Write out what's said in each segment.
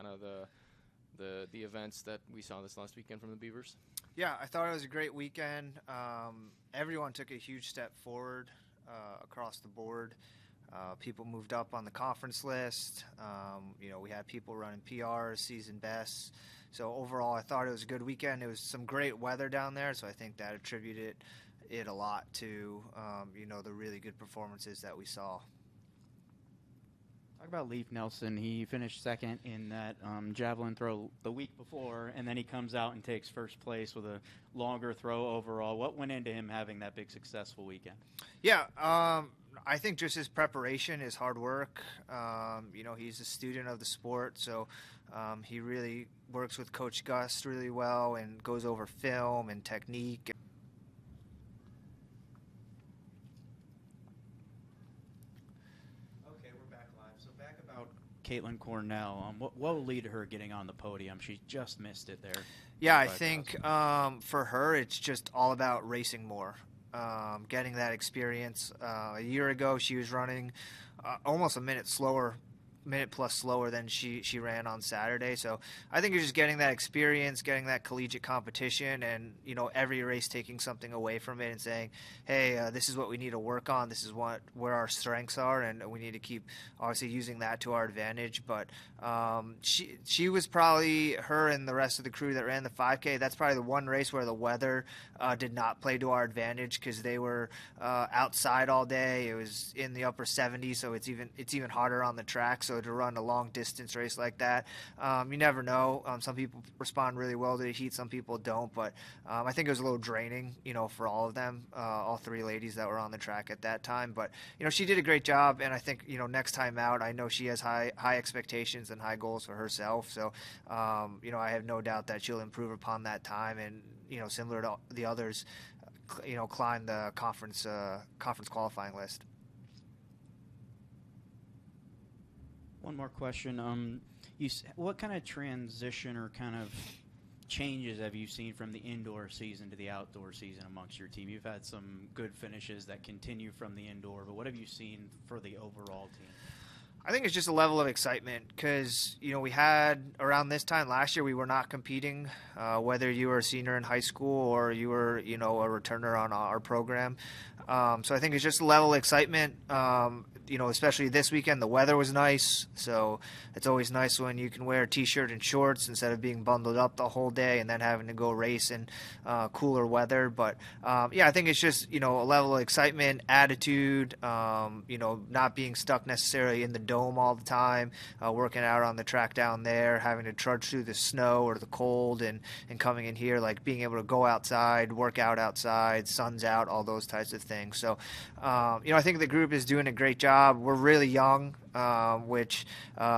kind of the events that we saw this last weekend from the Beavers? Yeah, I thought it was a great weekend. Everyone took a huge step forward across the board. People moved up on the conference list. We had people running PRs, season bests. So overall, I thought it was a good weekend. It was some great weather down there, so I think that attributed it a lot to the really good performances that we saw. Talk about Leif Nelson. He finished second in that javelin throw the week before, and then he comes out and takes first place with a longer throw overall. What went into him having that big successful weekend? Yeah, I think just his preparation, his hard work. He's a student of the sport, so he really works with Coach Gus really well and goes over film and technique. Okay, we're back live. So back about Caitlin Cornell. What will lead to her getting on the podium? She just missed it there. Yeah, I think for her, it's just all about racing more. Getting that experience. A year ago, she was running almost a minute plus slower than she ran on Saturday. So I think you're just getting that experience, getting that collegiate competition, and every race taking something away from it and saying, hey, this is what we need to work on. This is where our strengths are, and we need to keep obviously using that to our advantage. But she was probably, her and the rest of the crew that ran the 5K, that's probably the one race where the weather did not play to our advantage, because they were outside all day. It was in the upper 70s, so it's even harder on the track. So to run a long distance race like that, you never know. Some people respond really well to the heat, some people don't. But I think it was a little draining, for all of them, all three ladies that were on the track at that time. But she did a great job, and I think next time out, I know she has high expectations and high goals for herself. So I have no doubt that she'll improve upon that time, and similar to the others, climb the conference qualifying list. One more question. What kind of transition or kind of changes have you seen from the indoor season to the outdoor season amongst your team? You've had some good finishes that continue from the indoor, but what have you seen for the overall team? I think it's just a level of excitement, because we had around this time last year, we were not competing, whether you were a senior in high school or you were a returner on our program. So I think it's just a level of excitement. Especially this weekend, the weather was nice, so it's always nice when you can wear a t-shirt and shorts instead of being bundled up the whole day and then having to go race in cooler weather. But I think it's just a level of excitement, attitude, not being stuck necessarily in the dome all the time, working out on the track down there, having to trudge through the snow or the cold, and coming in here, like being able to go outside, work out outside, sun's out, all those types of things. So I think the group is doing a great job. We're really young, which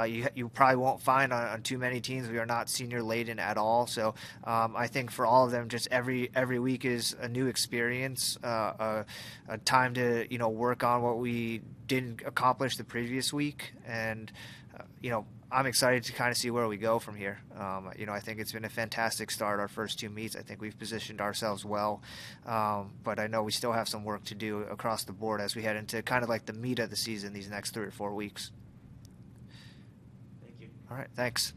you probably won't find on too many teams. We are not senior laden at all. So I think for all of them, just every week is a new experience, a time to work on what we didn't accomplish the previous week, and I'm excited to kind of see where we go from here. I think it's been a fantastic start, our first two meets. I think we've positioned ourselves well, but I know we still have some work to do across the board as we head into kind of like the meat of the season these next 3 or 4 weeks. Thank you. All right, thanks.